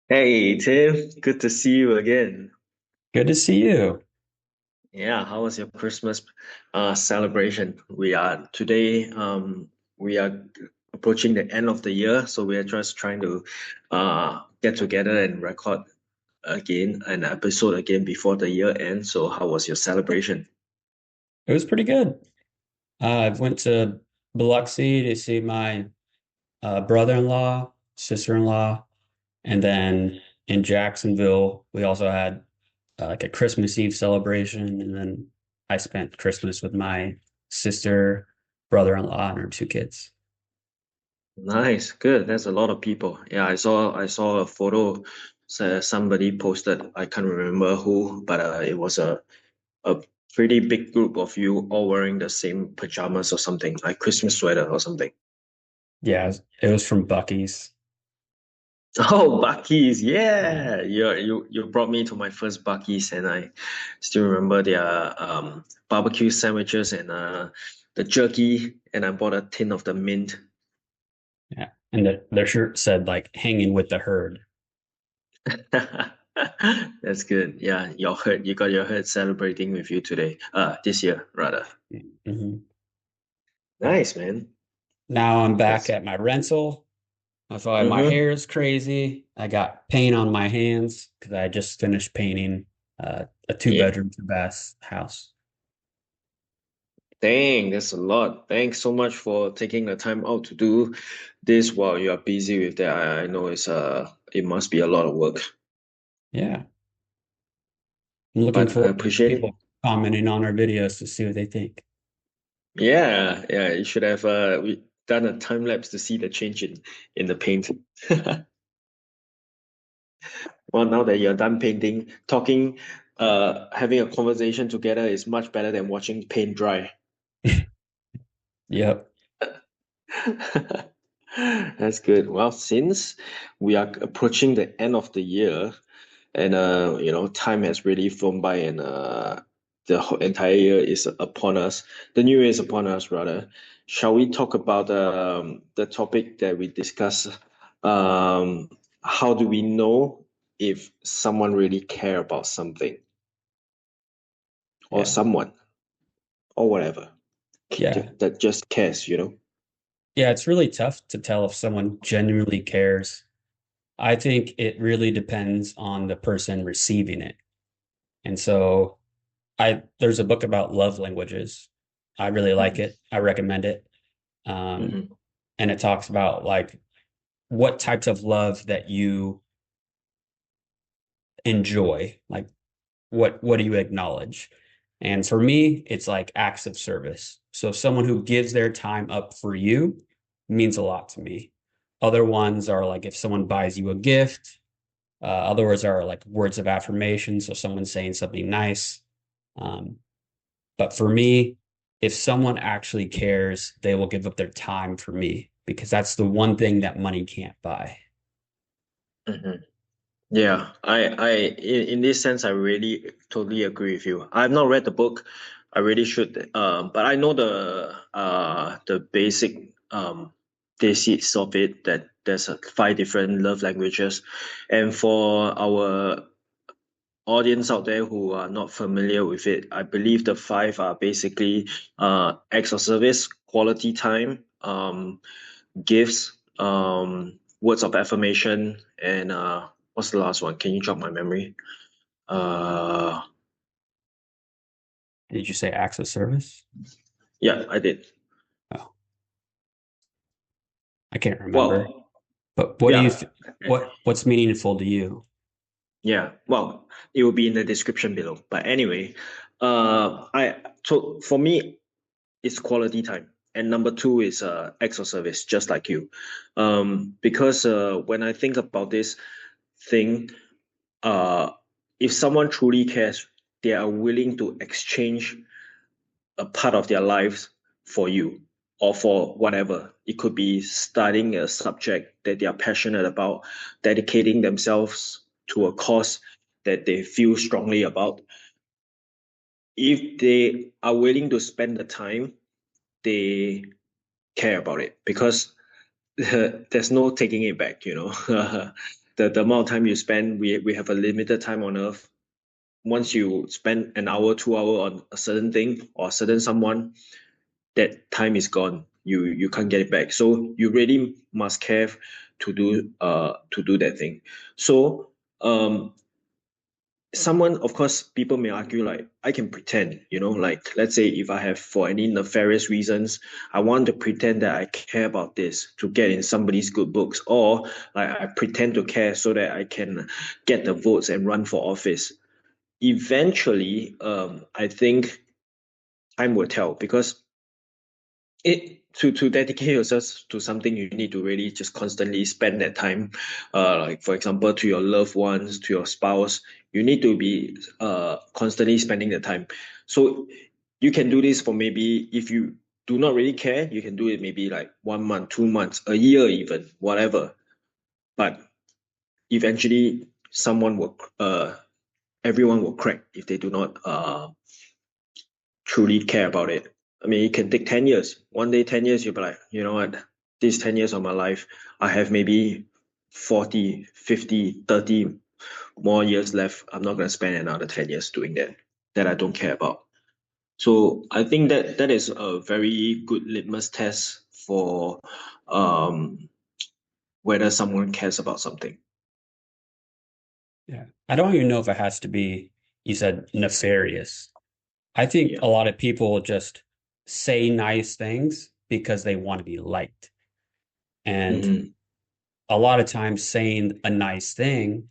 Hey Tim, good to see you again. Good to see you. Yeah, how was your Christmas celebration? We are approaching the end of the year, so we are just trying to get together and record again an episode again before the year ends. So how was your celebration? It was pretty good. I went to Biloxi to see my brother-in-law, sister-in-law, and then in Jacksonville, we also had like a Christmas Eve celebration, and then I spent Christmas with my sister, brother-in-law, and her two kids. Nice, good. That's a lot of people. Yeah, I saw a photo somebody posted. I can't remember who, but it was a pretty big group of you all wearing the same pajamas or something, like Christmas sweater or something. Yeah, it was from Bucky's. Oh, Bucky's, Yeah. yeah. You brought me to my first Bucky's and I still remember their barbecue sandwiches and the jerky and I bought a tin of the mint. Yeah. And their shirt said like hanging with the herd. That's good. Yeah, your herd, you got your herd celebrating with you today. This year rather. Mhm. Nice, man. Now I'm back That's at my rental. I feel like my mm-hmm. hair is crazy. I got paint on my hands because I just finished painting a two Yeah. bedroom, two bath house. Dang, that's a lot. Thanks so much for taking the time out to do this while you are busy with that. I know it must be a lot of work, Yeah. I'm looking but I forward to appreciate. people commenting on our videos to see what they think. Yeah, yeah, you should have we done a time lapse to see the change in the paint. Well, now that you're done painting, talking, having a conversation together is much better than watching paint dry. Yep. That's good. Well, since we are approaching the end of the year, and time has really flown by, and the whole entire year is upon us. The new year is upon us, rather. Shall we talk about the topic that we discussed? Um, how do we know if someone really care about something or Yeah. someone or whatever Yeah. that just cares, you know? Yeah. It's really tough to tell if someone genuinely cares. I think it really depends on the person receiving it. And so there's a book about love languages. I really like Mhm. it. I recommend it. Um, Mhm. and it talks about like what types of love that you enjoy, like what do you acknowledge? And for me, it's like acts of service. So someone who gives their time up for you means a lot to me. Other ones are like if someone buys you a gift. Others are like words of affirmation, so someone saying something nice. Um, but for me, if someone actually cares, they will give up their time for me because that's the one thing that money can't buy. Mhm. Yeah, in this sense, I really totally agree with you. I've not read the book. I really should. But I know the basic basics of it that there's five different love languages, and for our audience out there who are not familiar with it, I believe the five are basically acts of service, quality time, gifts, words of affirmation, and what's the last one? Can you jog my memory? Uh, Did you say acts of service? yeah, I did. Oh, I can't remember. Well, But what do you yeah, th what's meaningful to you? yeah. Well, it will be in the description below. But anyway, I so for me, it's quality time. And number two is acts of service, just like you. Because when I think about this thing, uh, if someone truly cares, they are willing to exchange a part of their lives for you or for whatever. It could be studying a subject that they are passionate about, dedicating themselves to a cause that they feel strongly about. If they are willing to spend the time, they care about it because there's no taking it back, you know. the amount of time you spend, we have a limited time on earth. Once you spend an hour, 2 hour on a certain thing or a certain someone, that time is gone. You can't get it back. So you really must care to do that thing. So someone, of course, people may argue like I can pretend, like let's say if I have for any nefarious reasons, I want to pretend that I care about this to get in somebody's good books, or like I pretend to care so that I can get the votes and run for office. Eventually, I think time will tell because to dedicate yourself to something, you need to really just constantly spend that time, like for example to your loved ones, to your spouse. You need to be constantly spending the time. So you can do this for, maybe if you do not really care, you can do it maybe like 1 month, 2 months, a year, even whatever. But eventually someone will everyone will crack if they do not truly care about it. I mean, it can take 10 years. One day, 10 years, you'll be like, you know what? These 10 years of my life, I have maybe 40, 50, 30 more years left. I'm not going to spend another 10 years doing that I don't care about. So I think that is a very good litmus test for um, whether someone cares about something. Yeah. I don't even know if it has to be, you said nefarious. I think Yeah. a lot of people just say nice things because they want to be liked. And Hmm. a lot of times saying a nice thing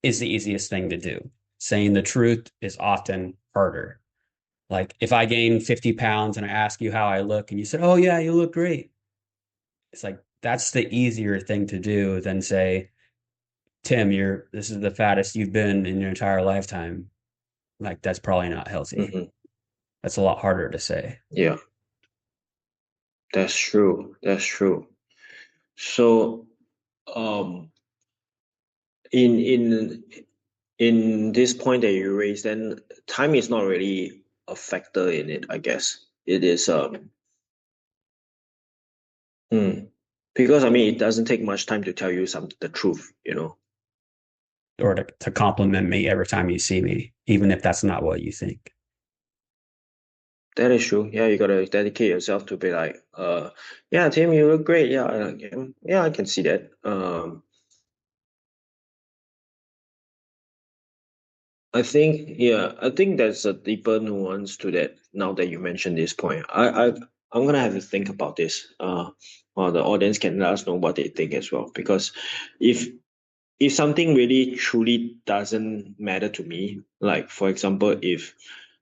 is the easiest thing to do. Saying the truth is often harder. Like if I gain 50 pounds and I ask you how I look and you said, "Oh yeah, you look great." It's like that's the easier thing to do than say, "Tim, this is the fattest you've been in your entire lifetime." Like that's probably not healthy. Hmm. That's a lot harder to say. Yeah, that's true. That's true. So, um, in this point that you raised, then time is not really a factor in it, I guess. It is hmm. Because I mean it doesn't take much time to tell you the truth. Or to compliment me every time you see me, even if that's not what you think. That is true. Yeah, you gotta dedicate yourself to be like, yeah, Tim, you look great. Yeah, yeah, I can see that. I think there's a deeper nuance to that now that you mentioned this point. I'm gonna have to think about this. Or the audience can let us know what they think as well. Because if something really truly doesn't matter to me, like for example, if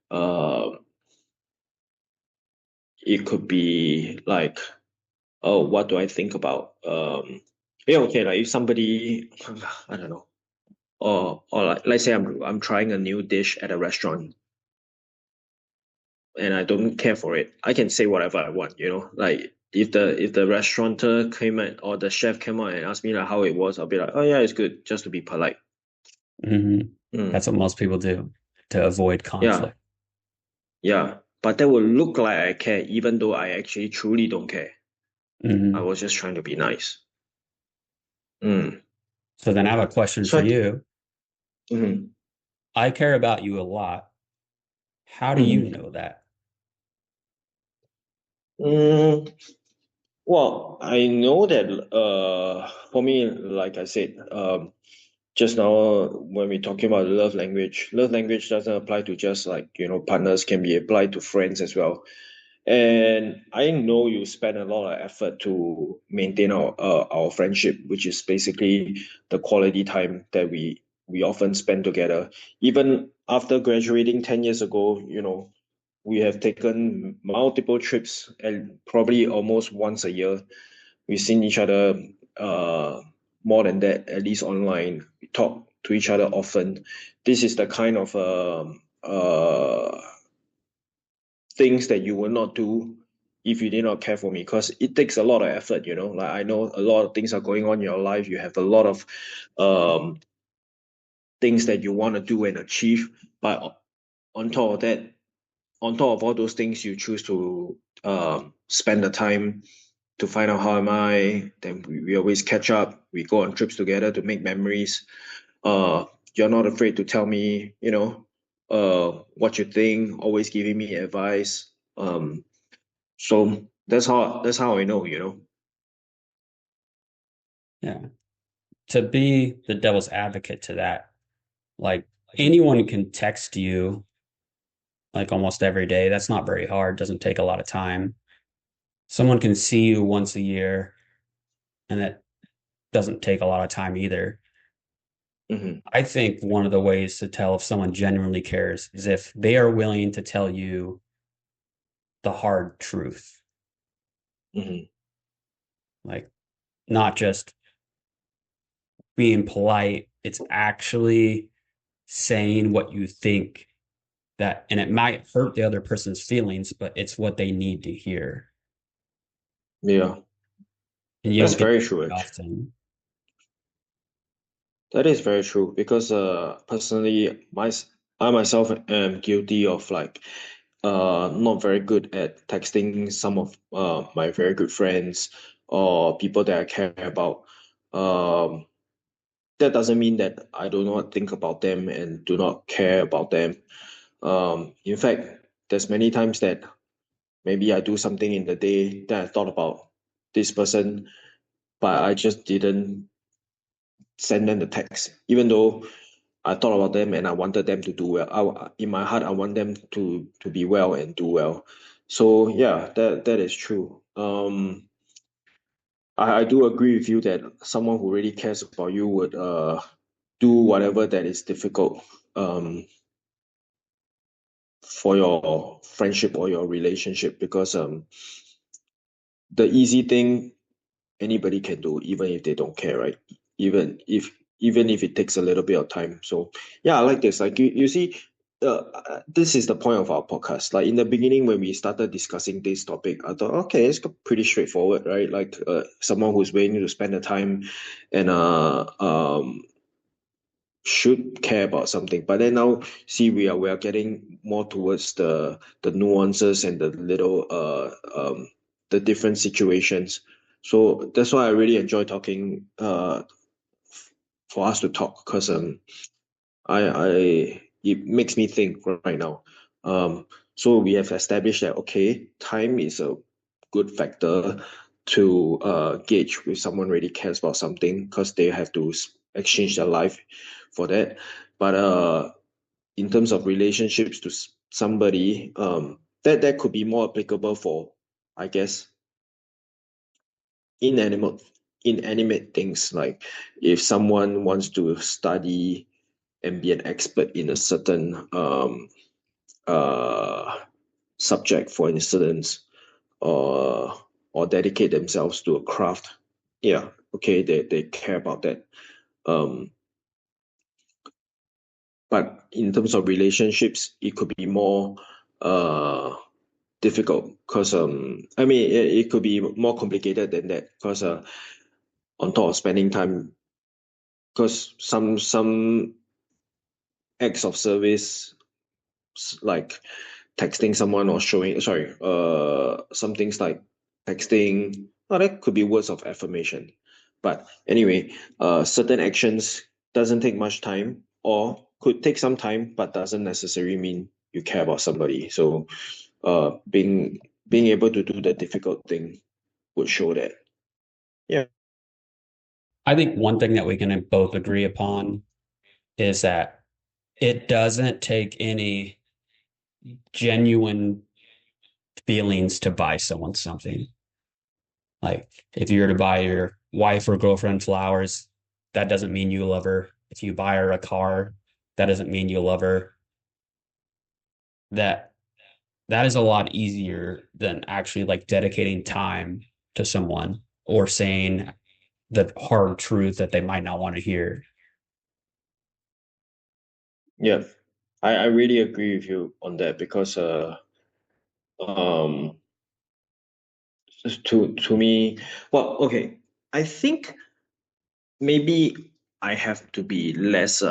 uh it could be like, oh, what do I think about? Yeah, okay, like if somebody I don't know, or like let's say I'm trying a new dish at a restaurant and I don't care for it, I can say whatever I want. Like if the restaurateur came out or the chef came out and asked me like how it was, I'll be like, oh yeah, it's good, just to be polite. Mm-hmm. That's Mm, what most people do to avoid yeah, conflict. yeah. But that will look like I care, even though I actually truly don't care. I Mm-hmm. was just trying to be nice. Mm. So then I have a question So for you. mm, I care about you a lot. How do you mm, know that? mm. Well, I know that for me, like I said, just now when we're talking about love language doesn't apply to just like, partners, can be applied to friends as well. And I know you spend a lot of effort to maintain our friendship, which is basically the quality time that we often spend together. Even after graduating 10 years ago, we have taken multiple trips and probably almost once a year. We've seen each other more than that, at least online. We talk to each other often. This is the kind of things that you will not do if you did not care for me, because it takes a lot of effort. Like I know a lot of things are going on in your life. You have a lot of um, things that you want to do and achieve, but on top of that, on top of all those things, you choose to spend the time to find out how am I. Then we always catch up. We go on trips together to make memories. Uh, you're not afraid to tell me, what you think, always giving me advice. So that's how I know. Yeah. To be the devil's advocate to that, like Mhm. anyone can text you like almost every day. That's not very hard, doesn't take a lot of time. Someone can see you once a year, and that doesn't take a lot of time either. Mhm. I think one of the ways to tell if someone genuinely cares is if they are willing to tell you the hard truth, Mhm. like not just being polite, it's actually saying what you think that, and it might hurt the other person's feelings, but it's what they need to hear. Yeah, And you that's don't get very true, that actually. often. That is very true because personally, I myself am guilty of like not very good at texting some of my very good friends or people that I care about. Um, that doesn't mean that I do not think about them and do not care about them. In fact, there's many times that maybe I do something in the day that I thought about this person, but I just didn't send them the text, even though I thought about them and I wanted them to do well. In my heart, I want them to be well and do well. So yeah, that is true. I do agree with you that someone who really cares about you would do whatever that is difficult um for your friendship or your relationship because the easy thing anybody can do, even if they don't care, right? Even if it takes a little bit of time. So yeah, I like this. Like you see, this is the point of our podcast. Like in the beginning, when we started discussing this topic, I thought, okay, it's pretty straightforward, right? Like someone who's willing to spend the time and should care about something. But then now, see, we are getting more towards the nuances and the little the different situations. So that's why I really enjoy talking for us to talk because I it makes me think right now. So we have established that okay, time is a good factor to gauge if someone really cares about something because they have to exchange their life for that. But in terms of relationships to somebody, that could be more applicable for, I guess, inanimate inanimate things like if someone wants to study and be an expert in a certain uh, subject, for instance, or dedicate themselves to a craft. Yeah, okay, they care about that. Um, but in terms of relationships, it could be more uh, difficult because I mean it could be more complicated than that because on top of spending time, because some acts of service like texting someone or showing sorry some things like texting, oh, that could be words of affirmation, but anyway, certain actions doesn't take much time or could take some time but doesn't necessarily mean you care about somebody. So being able to do the difficult thing would show that. Yeah. I think one thing that we can both agree upon is that it doesn't take any genuine feelings to buy someone something. Like if you were to buy your wife or girlfriend flowers, that doesn't mean you love her. If you buy her a car, that doesn't mean you love her. That that is a lot easier than actually like dedicating time to someone or saying the hard truth that they might not want to hear. Yeah, I really agree with you on that because um to me, well, okay, I think maybe I have to be less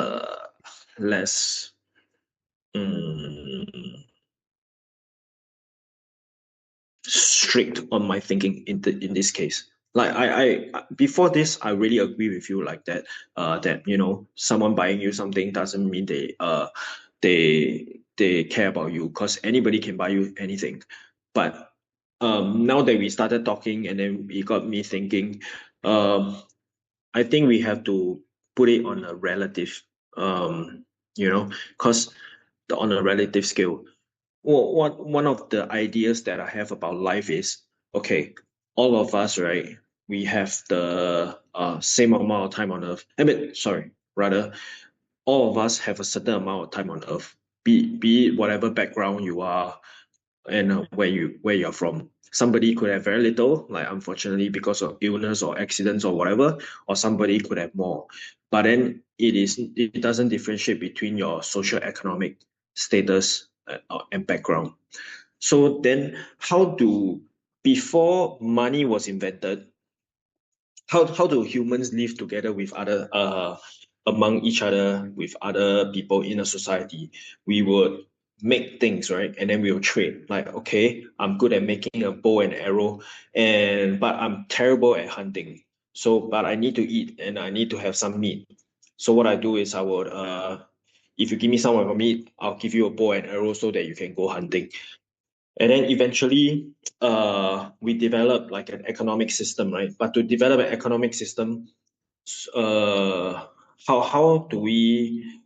mm, strict on my thinking in this case. Like before this, I really agree with you like that. That someone buying you something doesn't mean they care about you because anybody can buy you anything. But now that we started talking and then it got me thinking, I think we have to put it on a relative, because on a relative scale. Well, one of the ideas that I have about life is okay, all of us, right? We have the same amount of time on Earth. I mean, sorry, rather, all of us have a certain amount of time on Earth. Be it whatever background you are, and where you're from. Somebody could have very little, like unfortunately because of illness or accidents or whatever, or somebody could have more. But then it doesn't differentiate between your social economic status and background. So then how do before money was invented, how do humans live together with other among each other with other people in a society? We would make things, right, and then we will trade. Like, okay, I'm good at making a bow and arrow, and but I'm terrible at hunting. So but I need to eat and I need to have some meat. So what I do is I would if you give me some of your meat, I'll give you a bow and arrow so that you can go hunting. And then eventually, we develop like an economic system, right? But to develop an economic system, uh, how do we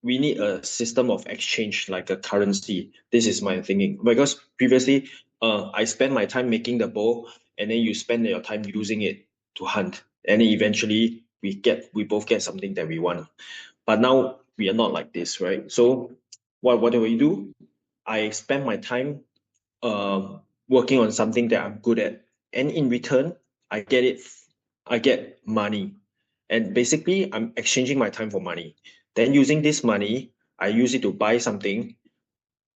need a system of exchange like a currency. This is my thinking because previously, I spend my time making the bow, and then you spend your time using it to hunt, and then eventually we both get something that we want. But now we are not like this, right? So what do we do? I spend my time working on something that I'm good at, and in return, I get it. I get money, and basically, I'm exchanging my time for money. Then using this money, I use it to buy something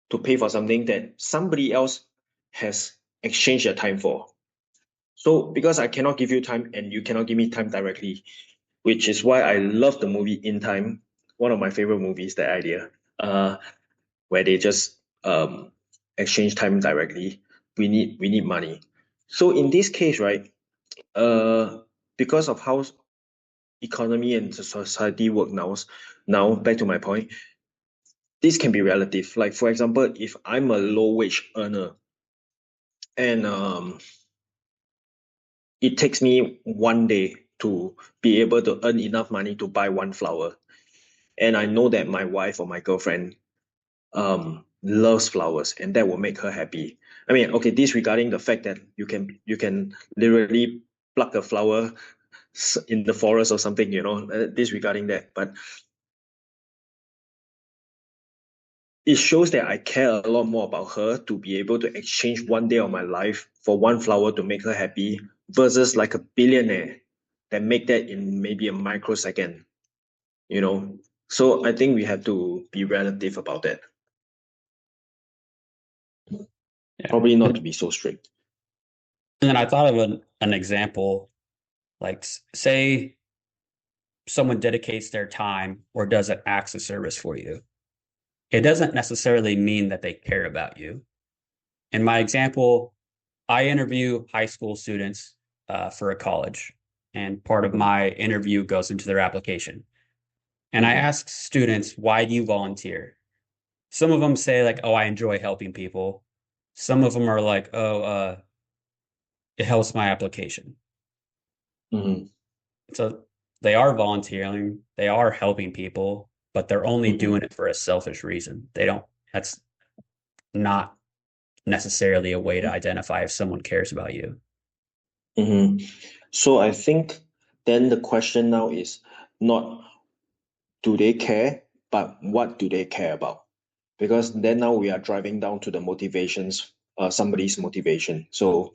to pay for something that somebody else has exchanged their time for. So because I cannot give you time and you cannot give me time directly, which is why I love the movie In Time, one of my favorite movies. That idea. Where they just exchange time directly. We need money. So in this case, right, uh, because of how economy and society work now back to my point, this can be relative. Like for example, if I'm a low wage earner and it takes me one day to be able to earn enough money to buy one flower, and I know that my wife or my girlfriend loves flowers and that will make her happy. I mean, okay, disregarding the fact that you can literally pluck a flower in the forest or something, disregarding that, but it shows that I care a lot more about her to be able to exchange one day of my life for one flower to make her happy versus like a billionaire that make that in maybe a microsecond, you know. So I think we have to be relative about that. Yeah. Probably not to be so strict. And then I thought of an example, like say someone dedicates their time or does an acts of service for you. It doesn't necessarily mean that they care about you. In my example, I interview high school students for a college, and part of Mhm. my interview goes into their application. And I Mhm. ask students, why do you volunteer? Some of them say, like, oh, I enjoy helping people. Some of them are like, oh, it helps my application. Mhm. So they are volunteering, they are helping people, but they're only Mhm. doing it for a selfish reason. They don't, that's not necessarily a way to identify if someone cares about you. Mhm. So I think then the question now is not do they care, but what do they care about? Because then now we are driving down to the motivations, somebody's motivation. So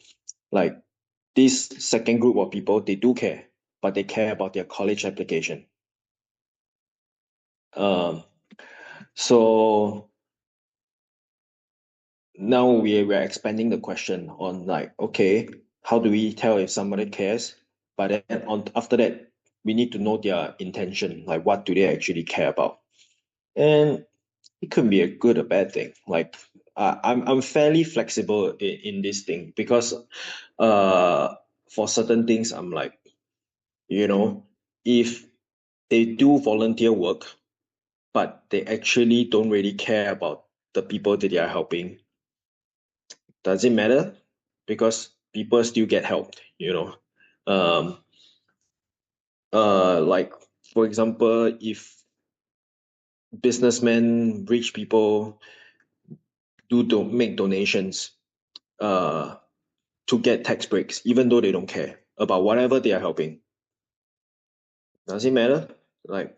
like this second group of people, they do care, but they care about their college application. Um, so now we're expanding the question on like, okay, how do we tell if somebody cares? But then on after that, we need to know their intention, like what do they actually care about? And it could be a good or bad thing. Like I'm fairly flexible in this thing because for certain things I'm like, you know, if they do volunteer work, but they actually don't really care about the people that they are helping, does it matter? Because people still get helped, you know. Um, like for example, if businessmen, rich people make donations, uh, to get tax breaks, even though they don't care about whatever they are helping, does it matter? Like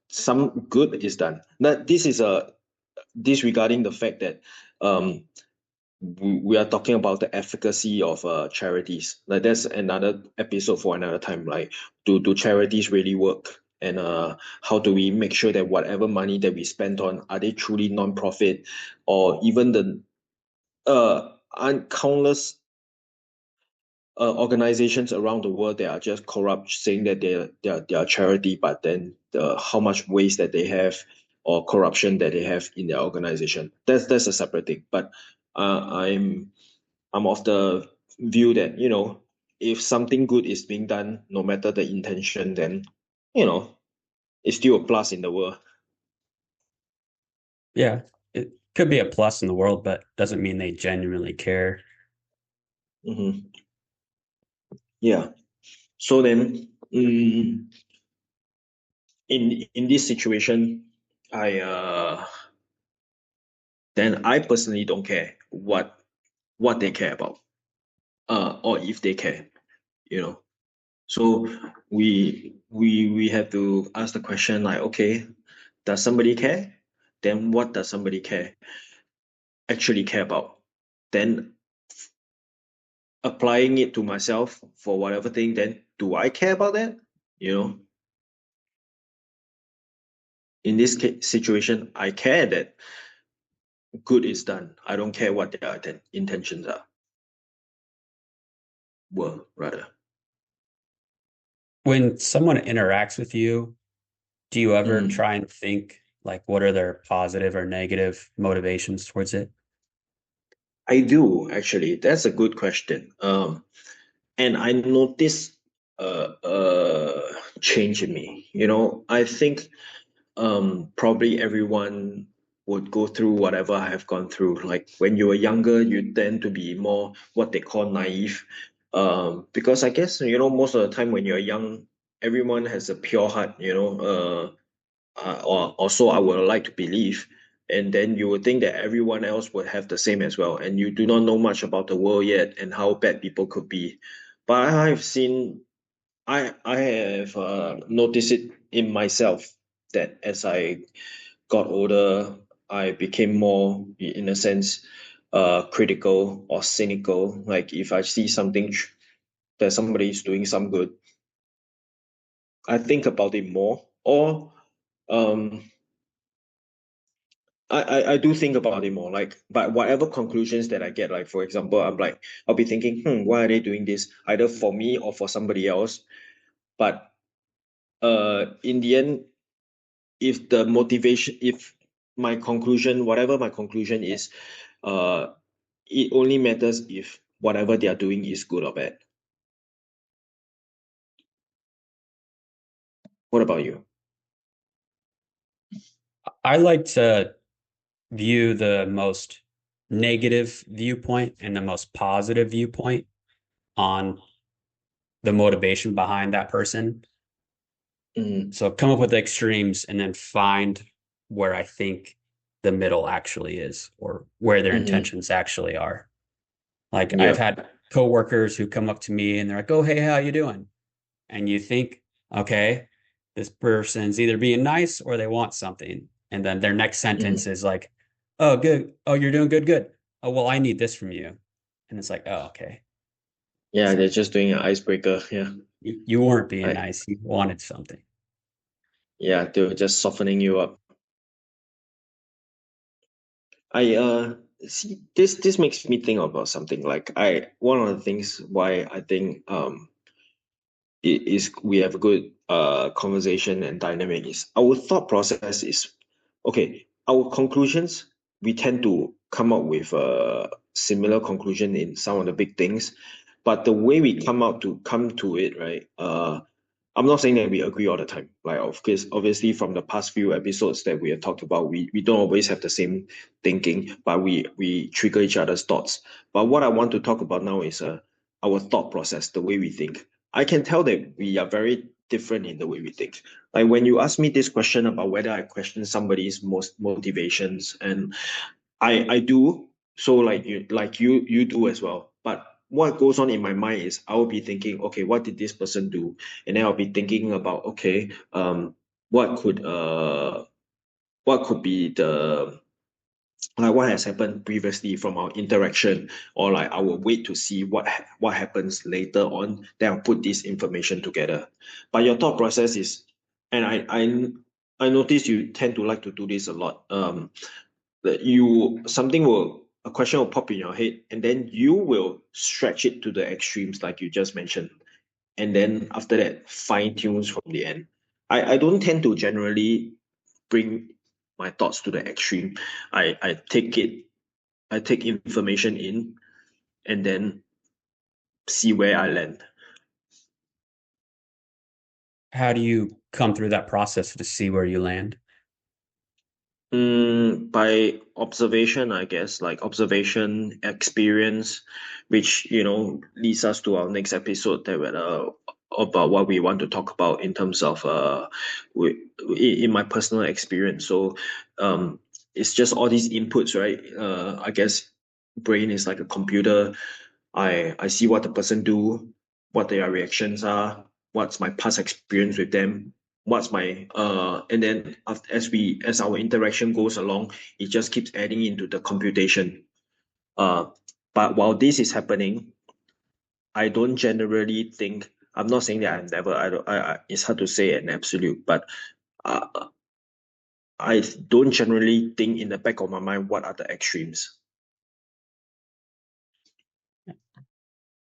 some good is done. Now, this is a disregarding the fact that um we are talking about the efficacy of charities. Like that's another episode for another time. Like do charities really work? And how do we make sure that whatever money that we spend on are they truly non-profit, or even the countless organizations around the world that are just corrupt, saying that they're a charity, but then how much waste that they have or corruption that they have in their organization. That's a separate thing. But I'm of the view that, if something good is being done, no matter the intention, then it's still a plus in the world. Yeah, it could be a plus in the world, but doesn't mean they genuinely care. Hmm. Yeah. So then, in this situation, I then I personally don't care what they care about, or if they care, you know. So we have to ask the question like, okay, does somebody care? Then what does somebody actually care about? Then applying it to myself for whatever thing, then do I care about that? You know, in this situation, I care that good is done. I don't care what their intentions were, rather. When someone interacts with you, do you ever Mm. try and think like what are their positive or negative motivations towards it? I do actually. That's a good question. And I noticed change in me. I think probably everyone would go through whatever I have gone through. Like when you were younger, you tend to be more what they call naive. Because I guess, most of the time when you're young, everyone has a pure heart, or so I would like to believe. And then you would think that everyone else would have the same as well. And you do not know much about the world yet and how bad people could be. But I have noticed it in myself that as I got older, I became more, in a sense, critical or cynical. Like if I see something that somebody is doing some good, I think about it more. Or um, I do think about it more. Like, but whatever conclusions that I get, like for example, I'll be thinking, why are they doing this? Either for me or for somebody else. But in the end, if whatever my conclusion is, uh, it only matters if whatever they are doing is good or bad. What about you? I like to view the most negative viewpoint and the most positive viewpoint on the motivation behind that person. Mm, So come up with the extremes and then find where I think the middle actually is or where their mm-hmm. intentions actually are. Like I've Yeah. had coworkers who come up to me and they're like, "Oh, hey, how you doing?" And you think, "Okay, this person's either being nice or they want something." And then their next sentence Mm. is like, "Oh, good. Oh, you're doing good, good. Oh, well, I need this from you." And it's like, "Oh, okay." Yeah, It's they're like just doing an icebreaker. Yeah. you weren't being I nice. You wanted something. yeah, they were just softening you up. I see this makes me think about something. Like one of the things why I think is we have a good conversation and dynamic is our thought process is okay. Our conclusions, we tend to come up with a similar conclusion in some of the big things, but the way we come to it, right? I'm not saying that we agree all the time. Like, of course, obviously, from the past few episodes that we have talked about, we don't always have the same thinking, but we trigger each other's thoughts. But what I want to talk about now is our thought process, the way we think. I can tell that we are very different in the way we think. Like when you ask me this question about whether I question somebody's most motivations, and I do, so like you do as well. But what goes on in my mind is I will be thinking, okay, what did this person do? And then I'll be thinking about, okay, what could what could be the like what has happened previously from our interaction, or like I will wait to see what happens later on. Then I'll put this information together. But your thought process is, and I notice you tend to like to do this a lot. That you something will a question will pop in your head, and then you will stretch it to the extremes, like you just mentioned, and then after that fine tunes from the end. I don't tend to generally bring my thoughts to the extreme. I take information in and then see where I land. How do you come through that process to see where you land? By observation, I guess, like observation, experience, which leads us to our next episode that about what we want to talk about in terms of in my personal experience. So, it's just all these inputs, right? I guess brain is like a computer. I see what the person do, what their reactions are, what's my past experience with them, what's my and then as our interaction goes along, it just keeps adding into the computation. uh but while this is happening, I don't generally think, I'm not saying that I'm never, I don't it's hard to say an absolute, but uh, I don't generally think in the back of my mind what are the extremes.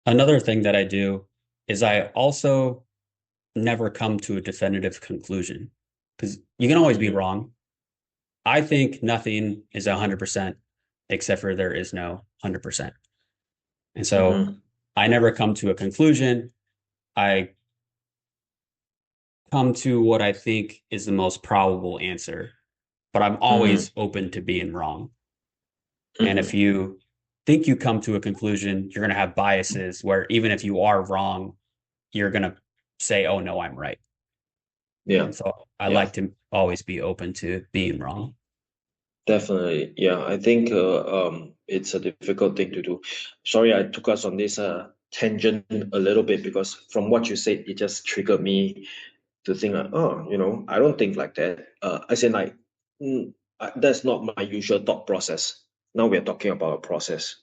Another thing that I do is I also never come to a definitive conclusion because you can always be Mm-hmm. wrong. I think nothing is 100% except for there is no 100%. And so Mm-hmm. I never come to a conclusion. I come to what I think is the most probable answer, but I'm Mm-hmm. always open to being wrong. And if Mm-hmm. you think you come to a conclusion, you're going to have biases where even if you are wrong, you're going to say, oh, no, I'm right. Yeah. And so I Yeah. like to always be open to being wrong. Definitely, yeah. I think it's a difficult thing to do. Sorry, I took us on this tangent a little bit because from what you said, it just triggered me to think like, oh, I don't think like that. As in like, that's not my usual thought process. Now we're talking about a process.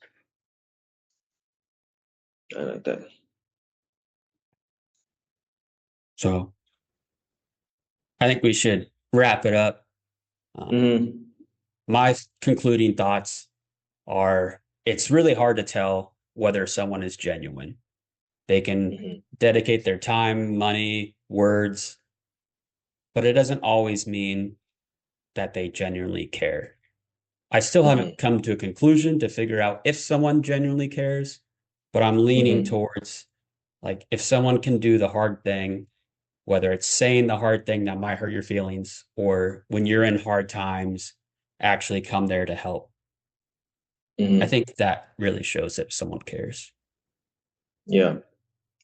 I like that. So I think we should wrap it up. Um, Mm-hmm. my concluding thoughts are it's really hard to tell whether someone is genuine. They can Mm-hmm. dedicate their time, money, words, but it doesn't always mean that they genuinely care. I still Mm-hmm. haven't come to a conclusion to figure out if someone genuinely cares, but I'm leaning Mm-hmm. towards like if someone can do the hard thing, whether it's saying the hard thing that might hurt your feelings or when you're in hard times, actually come there to help. I Mm-hmm. think that really shows that someone cares. Yeah.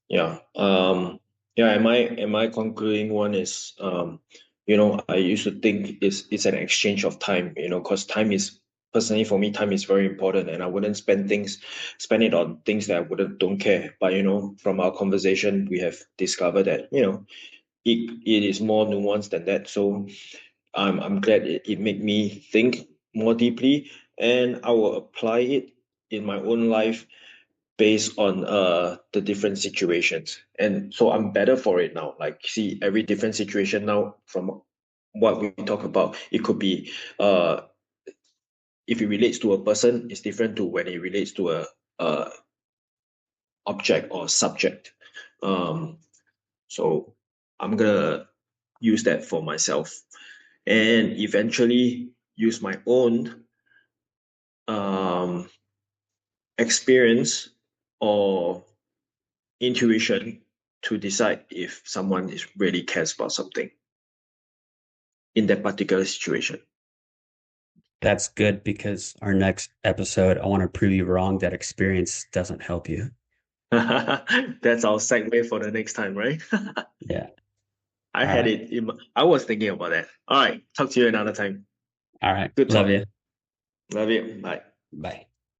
Yeah. Yeah, am I concluding one is I used to think it's an exchange of time, because time is personally for me, time is very important and I wouldn't spend it on things that I wouldn't don't care. But from our conversation we have discovered that, it is more nuanced than that. So I'm glad it made me think more deeply, and I will apply it in my own life based on the different situations. And so I'm better for it now. Like see every different situation now from what we talk about. It could be if it relates to a person, it's different to when it relates to a object or subject. Um so I'm gonna use that for myself and eventually use my own um, experience or intuition to decide if someone is really cares about something in that particular situation. That's good because our next episode, I want to prove you wrong that experience doesn't help you. That's our segue for the next time, right? Yeah. I All had right. it I was thinking about that. All right. Talk to you another time. All right. Good Love talk. you. Love you. Bye. Bye.